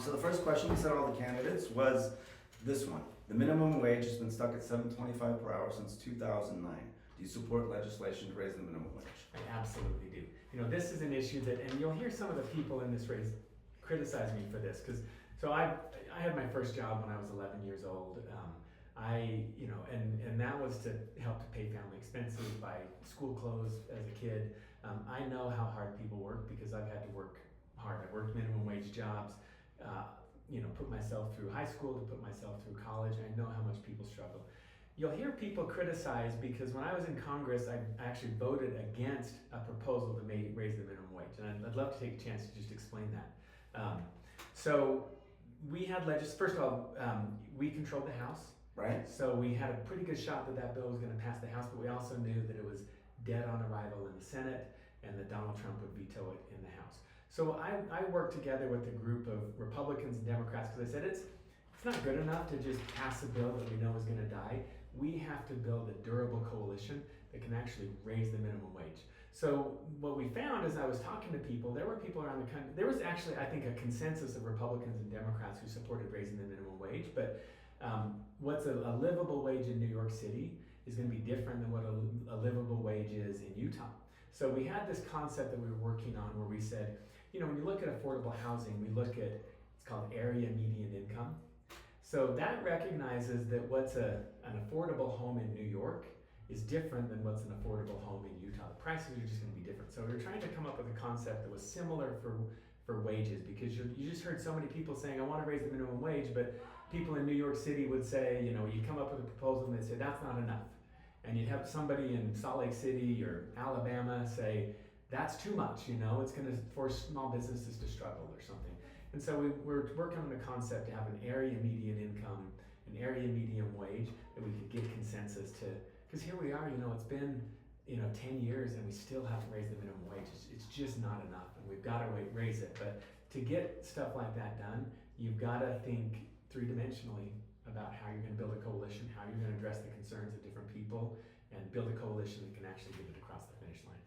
So the first question we sent all the candidates was this one. The minimum wage has been stuck at $7.25 per hour since 2009. Do you support legislation to raise the minimum wage? I absolutely do. You know, this is an issue that, and you'll hear some of the people in this race criticize me for this, because I had my first job when I was 11 years old. And that was to help to pay family expenses, buy school clothes as a kid. I know how hard people work because I've had to work hard. I worked minimum wage jobs, put myself through high school to put myself through college. I know how much people struggle. You'll hear people criticize because when I was in Congress, I actually voted against a proposal to raise the minimum wage. And I'd love to take a chance to just explain that. So we had first of all, we controlled the House. Right. So we had a pretty good shot that that bill was going to pass the House, but we also knew that it was dead on arrival in the Senate and that Donald Trump would veto it in the House. So I worked together with a group of Republicans and Democrats because I said it's not good enough to just pass a bill that we know is going to die. We have to build a durable coalition that can actually raise the minimum wage. So what we found as I was talking to people, there were people around the country, there was actually, I think, a consensus of Republicans and Democrats who supported raising the minimum wage, but what's a livable wage in New York City is going to be different than what a livable wage is in Utah. So we had this concept that we were working on where we said, when you look at affordable housing, we look at, it's called area median income. So that recognizes that what's an affordable home in New York is different than what's an affordable home in Utah. The prices are just going to be different. So we were trying to come up with a concept that was similar for wages, because you just heard so many people saying, I want to raise the minimum wage, but people in New York City would say, you come up with a proposal and they'd say, that's not enough. And you'd have somebody in Salt Lake City or Alabama say, that's too much, it's going to force small businesses to struggle or something. And so we're working on a concept to have an area median income, an area median wage that we could get consensus to, because here we are, it's been 10 years and we still haven't raised the minimum wage. It's just not enough, and we've got to raise it. But to get stuff like that done, you've got to think three-dimensionally about how you're going to build a coalition, how you're going to address the concerns of different people, and build a coalition that can actually get it across the finish line.